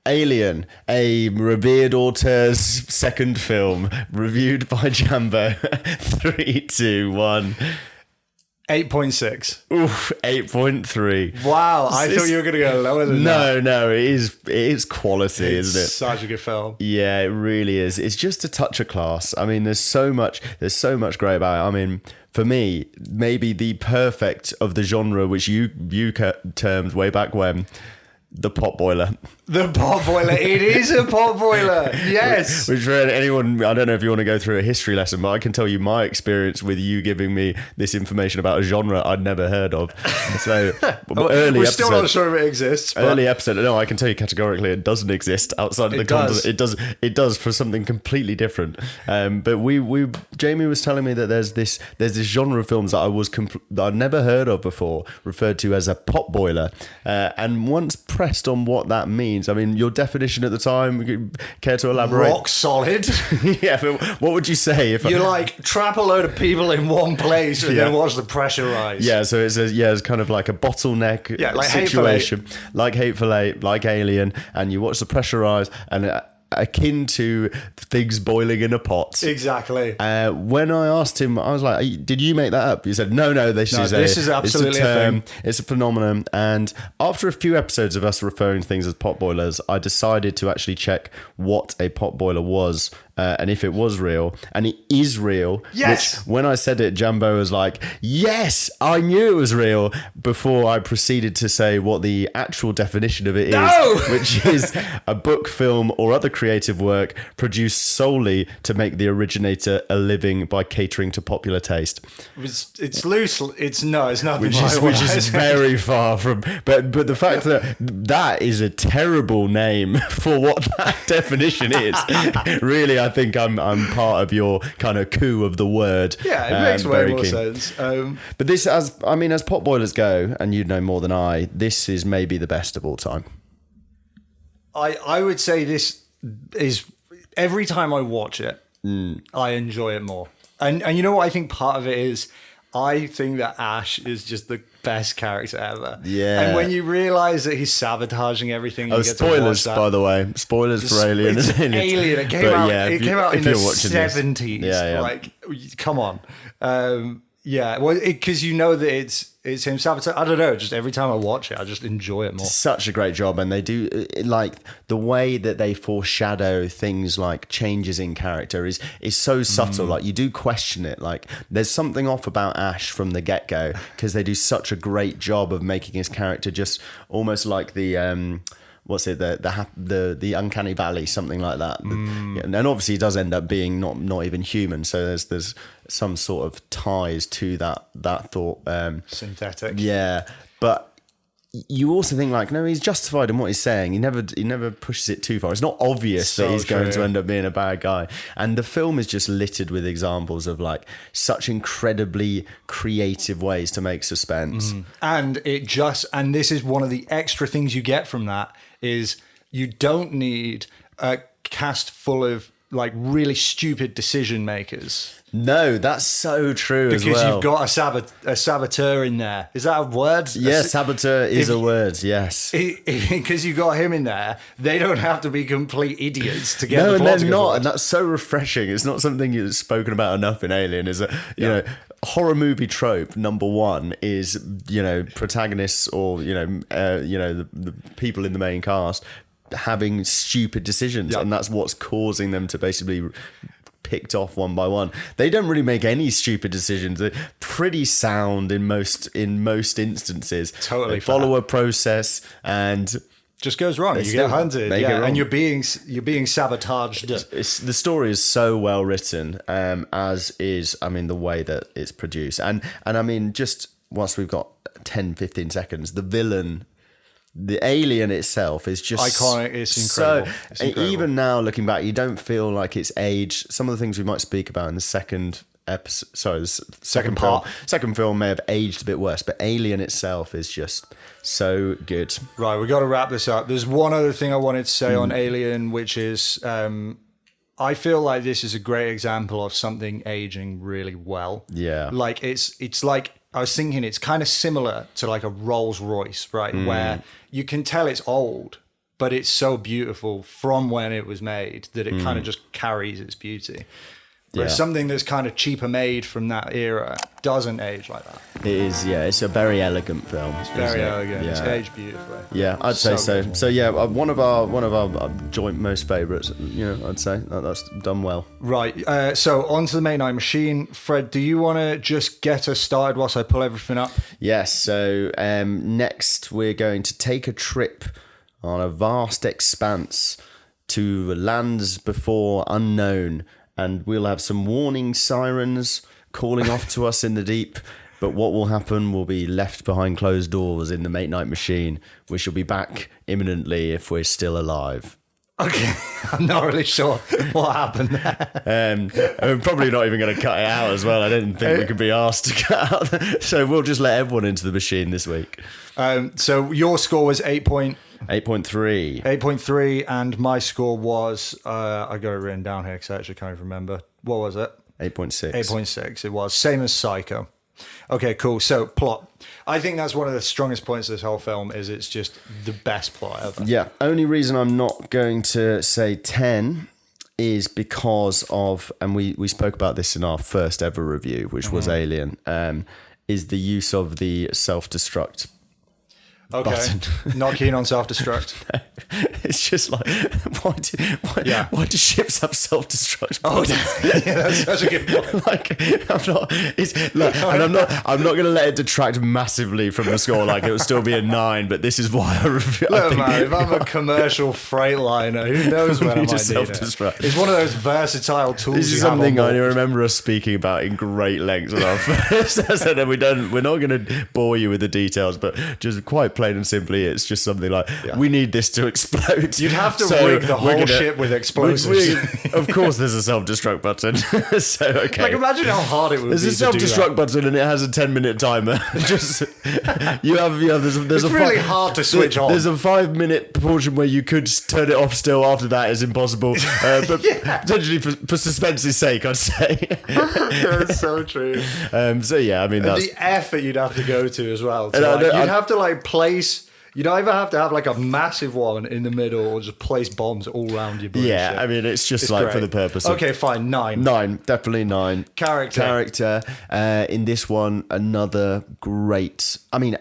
Alien, a revered auteur's second film, reviewed by Jambo. 3, 2, 1. 8.6. Oof, 8.3. Wow, I thought you were going to go lower than that. No, it is quality, isn't it? It's such a good film. Yeah, it really is. It's just a touch of class. I mean, there's so much great about it. I mean, for me, maybe the perfect of the genre, which you termed way back when, the pot boiler. The pot boiler. It is a pot boiler. Yes. Which for anyone, I don't know if you want to go through a history lesson, but I can tell you my experience with you giving me this information about a genre I'd never heard of. So we're still not sure if it exists. But early episode. No, I can tell you categorically it doesn't exist outside of the context. It does for something completely different. But Jamie was telling me that there's this genre of films that I'd never heard of before, referred to as a pot boiler. And once pressed on what that means, I mean, your definition at the time, care to elaborate? Rock solid. Yeah, but what would you say if you trap a load of people in one place and then watch the pressure rise? Yeah, so it's kind of like a bottleneck situation, like Hateful Eight, like Alien, and you watch the pressure rise and akin to things boiling in a pot. Exactly. When I asked him, I was like, "Did you make that up?" He said, "No, this is absolutely a term. It's a phenomenon." And after a few episodes of us referring to things as pot boilers, I decided to actually check what a pot boiler was. And if it was real, and it is real. Yes. Which, when I said it, Jambo was like, "Yes, I knew it was real." Before I proceeded to say what the actual definition of it is, which is a book, film, or other creative work produced solely to make the originator a living by catering to popular taste. It's loose. It's nothing. Which is very far from. But the fact that is a terrible name for what that definition is. Really, I think I'm part of your kind of coup of the word. Yeah, it makes way more sense. But this, as pot boilers go, and you know more than I, this is maybe the best of all time. I would say this is, every time I watch it, I enjoy it more. And you know what I think part of it is? I think that Ash is just the best character ever. Yeah. And when you realise that he's sabotaging everything, you get spoilers, to watch that. by the way. Spoilers for Alien. It's Alien. It came out in the 70s. Yeah. Like, come on. Well, because you know that it's him sabotaging. I don't know. Just every time I watch it, I just enjoy it more. Such a great job, and they do like the way that they foreshadow things like changes in character is so subtle. Like, you do question it. Like, there's something off about Ash from the get go because they do such a great job of making his character just almost like the. What's it? The uncanny valley, something like that. And obviously, he does end up being not even human. So there's some sort of ties to that thought. Synthetic. Yeah, but you also think like, no, he's justified in what he's saying. He never pushes it too far. It's not obvious that he's going to end up being a bad guy. And the film is just littered with examples of like such incredibly creative ways to make suspense. And this is one of the extra things you get from that is you don't need a cast full of like really stupid decision makers. No, that's so true as well. Because you've got a saboteur in there. Is that a word? Yeah, saboteur is a word, yes. Because you've got him in there, they don't have to be complete idiots to get the plot. No, and they're not, and that's so refreshing. It's not something that's spoken about enough in Alien, is that, you know, horror movie trope number one is, you know, protagonists or, the people in the main cast having stupid decisions, and that's what's causing them to basically picked off one by one. They don't really make any stupid decisions. They're pretty sound in most instances. Totally, they follow a process and just goes wrong. You get hunted, and you're being sabotaged. The story is so well written, as is, I mean, the way that it's produced, and I mean, just whilst we've got 10-15 seconds, the villain. The alien itself is just iconic. It's incredible. It's incredible. Even now, looking back, you don't feel like it's aged. Some of the things we might speak about in the second episode, the second part. Second film may have aged a bit worse, but Alien itself is just so good. Right, we've got to wrap this up. There's one other thing I wanted to say on Alien, which is I feel like this is a great example of something aging really well. Yeah. Like it's like, I was thinking it's kind of similar to like a Rolls Royce, right? Where you can tell it's old, but it's so beautiful from when it was made that it kind of just carries its beauty. Whereas something that's kind of cheaper made from that era doesn't age like that. It is, yeah. It's a very elegant film. It's very elegant. Yeah. It's aged beautifully. Yeah, I'd say so. Good. So yeah, one of our joint most favourites. I'd say that's done well. Right. So on to the Make Night Machine. Fred, do you want to just get us started whilst I pull everything up? Yes. So next we're going to take a trip on a vast expanse to lands before unknown. And we'll have some warning sirens calling off to us in the deep. But what will happen will be left behind closed doors in the Make Night Machine. We shall be back imminently if we're still alive. Okay, I'm not really sure what happened there. I'm probably not even going to cut it out as well. I didn't think we could be asked to cut out. So we'll just let everyone into the machine this week. So your score was 8.3. 8.3, and my score was, I got it written down here because I actually can't remember. What was it? 8.6. 8.6, it was. Same as Psycho. Okay, cool. So, plot. I think that's one of the strongest points of this whole film is it's just the best plot ever. Yeah, only reason I'm not going to say 10 is because of, and we spoke about this in our first ever review, which was Alien, is the use of the self-destruct button. Not keen on self-destruct. It's just like, why do ships have self-destruct buttons? Yeah, that's such a good point. I'm not going to let it detract massively from the score. Like, it will still be a 9, but this is why I review. Look, man, if I'm a commercial freight liner, who knows when I might need self-destruct. it. It's one of those versatile tools. This is something I remember us speaking about in great length on our first episode. We're not going to bore you with the details, but just quite plain and simply, it's just something like, we need this to explode. You'd have to rig the whole ship with explosives. Of course there's a self-destruct button. So, okay. Like, imagine how hard it would there's be a self-destruct button and it has a 10-minute timer. Just there's it's really hard to switch on. There's a 5-minute portion where you could turn it off still. After that is impossible. But potentially for suspense's sake, I'd say. That's so true. So yeah, I mean, that's the effort you'd have to go to as well. You'd have to like place. You'd either have to have like a massive one in the middle or just place bombs all around your ship. Yeah, I mean, it's just like great. For the purpose of... Okay, fine, 9. 9, definitely 9. Character. In this one, another great... I mean,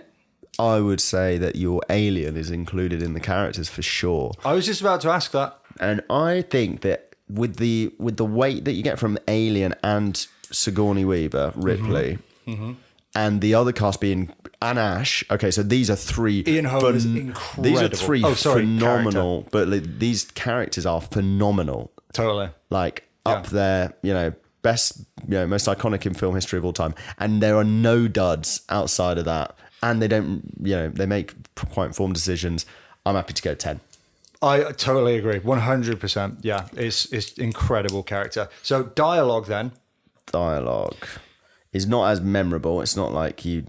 I would say that your Alien is included in the characters for sure. I was just about to ask that. And I think that with the weight that you get from Alien and Sigourney Weaver, Ripley... Mm-hmm. And the other cast being and Ash. Okay, so these are 3. Ian Holm is incredible. These are 3 phenomenal, character. But these characters are phenomenal. Totally, like up there. Best, most iconic in film history of all time. And there are no duds outside of that. And they don't, they make quite informed decisions. I'm happy to go 10. I totally agree, 100%. Yeah, it's incredible character. So dialogue then. Dialogue is not as memorable. It's not like you.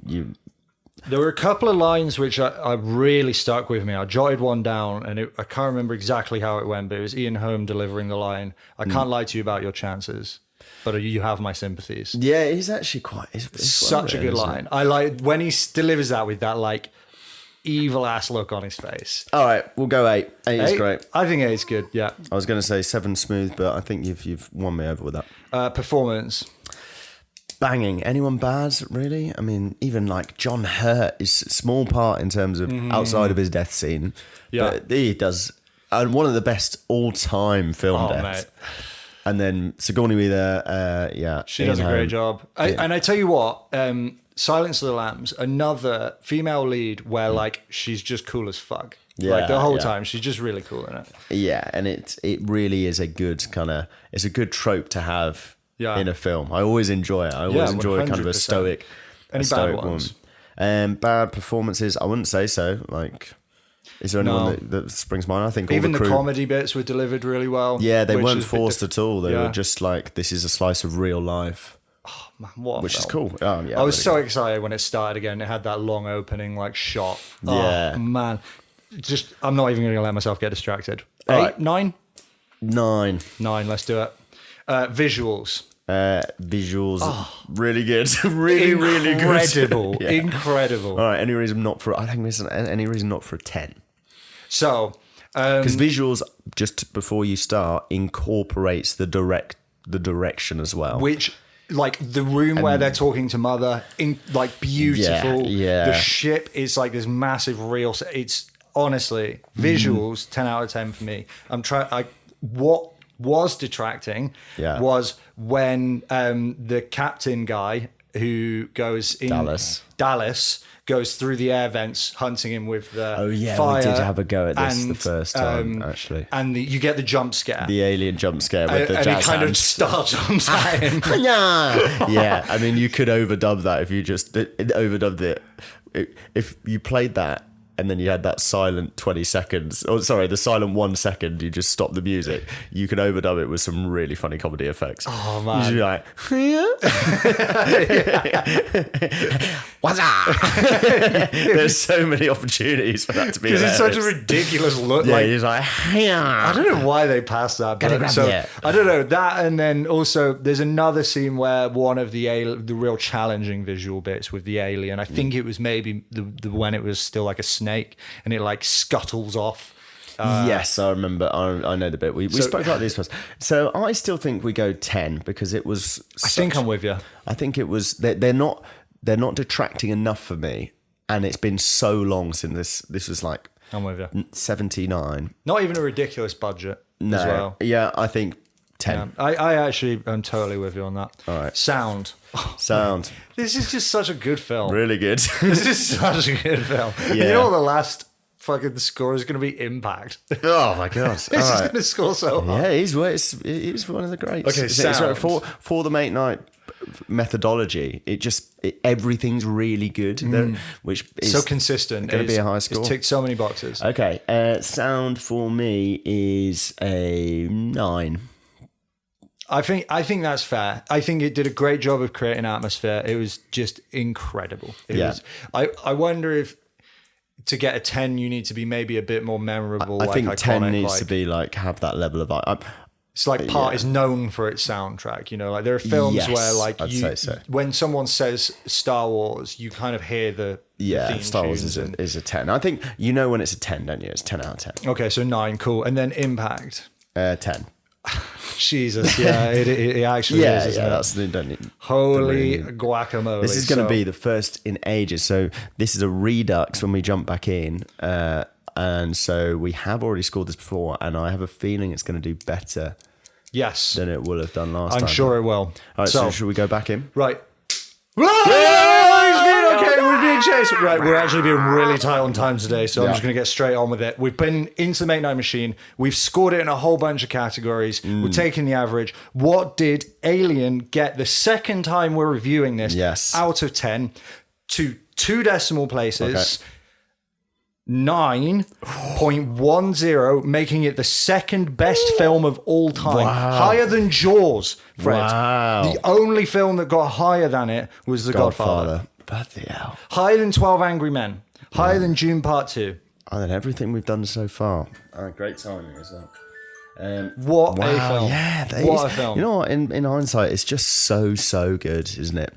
There were a couple of lines which I really stuck with me. I jotted one down, and I can't remember exactly how it went, but it was Ian Holm delivering the line, "I can't lie to you about your chances, but you have my sympathies." Yeah, he's actually quite... It's such a good line. I like when he delivers that with that like evil-ass look on his face. All right, we'll go 8. 8 is great. I think 8 is good, yeah. I was going to say 7 smooth, but I think you've won me over with that. Performance. Banging. Anyone bad, really? I mean, even like John Hurt is a small part in terms of outside of his death scene. Yeah. But he does one of the best all-time film deaths. Mate. And then Sigourney Weaver, she does a great job. And I tell you what, Silence of the Lambs, another female lead where like she's just cool as fuck. Yeah, like the whole time, she's just really cool in it. Yeah, and it really is a good it's a good trope to have. Yeah. In a film. I always enjoy it. I always enjoy 100%. Kind of a stoic bad ones? Bad performances, I wouldn't say so. Like, is there anyone that springs to mind? I think even all the comedy bits were delivered really well. Yeah, they weren't forced at all. They were just like, this is a slice of real life. Oh, man, what a which film. Is cool. Oh, yeah, I was so excited when it started again. It had that long opening like shot. Yeah. Oh, man. Just, I'm not even going to let myself get distracted. 8, right. 9? 9. 9, let's do it. Visuals. Really good. really good. Incredible. All right, any reason not for a 10? So Because visuals, just before you start, incorporates the direction as well. Which, like the room where they're talking to Mother, like beautiful. Yeah. The ship is like this massive real. It's honestly visuals 10 out of 10 for me. What was detracting was when the captain guy who goes in Dallas goes through the air vents hunting him with the fire. We did have a go at this the first time, actually. And you get the jump scare. The alien jump scare with the jazz and he kind hands. of star jumps at him. Yeah, I mean, you could overdub that if you just overdubbed it. If you played that and then you had that silent 20 seconds, the silent 1 second, you just stop the music, you can overdub it with some really funny comedy effects. Oh, man. You'd be like, what's up? There's so many opportunities for that to be hilarious. Because it's such a ridiculous look. Yeah, like, he's like, I don't know why they passed that. But I don't know that. And then also there's another scene where one of the real challenging visual bits with the alien, I think it was maybe the when it was still like a snake and it like scuttles off. Yes, I remember. I know the bit. We spoke about this first. So I still think we go 10 because it was. I think I'm with you. I think it was. They're not detracting enough for me, and it's been so long since this was like. I'm with you. 79. Not even a ridiculous budget as well. Yeah, I think 10. Yeah, I actually am totally with you on that. All right. Sound. This is just such a good film. Really good. This is such a good film. Yeah. You know what the last fucking score is going to be? Impact. Oh my god! This is going to score so hard. Yeah, he's one of the greats. Okay, sound. For the Mate Night methodology, everything's really good, which is so consistent. Going to be a high score. It's ticked so many boxes. Okay, sound for me is a 9. I think that's fair. I think it did a great job of creating atmosphere. It was just incredible. I wonder if to get a 10, you need to be maybe a bit more memorable. I think iconic, 10 needs to be like have that level of. It's like part is known for its soundtrack. You know, like there are films where like I'd say so. When someone says Star Wars, you kind of hear the theme Star Wars is a 10. I think you know when it's a 10, don't you? It's 10 out of 10. Okay, so 9, cool, and then Impact. 10. Jesus, yeah, it actually is. Yeah, that's the holy guacamole. This is going to be the first in ages. So this is a redux when we jump back in, and so we have already scored this before, and I have a feeling it's going to do better. Yes, than it will have done last time. I'm sure it will. All right, so should we go back in? Right. Okay, we're being chased. Right, we're actually being really tight on time today, so I'm just going to get straight on with it. We've been into the Make Night Machine. We've scored it in a whole bunch of categories. We're taking the average. What did Alien get the second time we're reviewing this out of 10 to 2 decimal places? Okay. 9.10, making it the second best film of all time. Wow. Higher than Jaws, Fred. Wow. The only film that got higher than it was The Godfather. Bloody hell. Higher than 12 Angry Men. Higher than Dune Part 2. Higher than everything we've done so far. Great timing as well. What a film. Yeah, what a film. You know what? In hindsight, it's just so good, isn't it?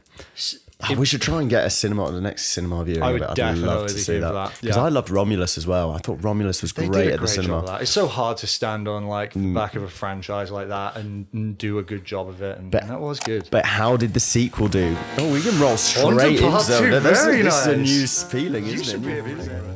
We should try and get a cinema, the next cinema viewing. I would I'd love to see that. Because I loved Romulus as well. I thought Romulus was great at the cinema. It's so hard to stand on like the back of a franchise like that and do a good job of it. And that was good. But how did the sequel do? Oh, we can roll straight into part 2. This is a new feeling, isn't it?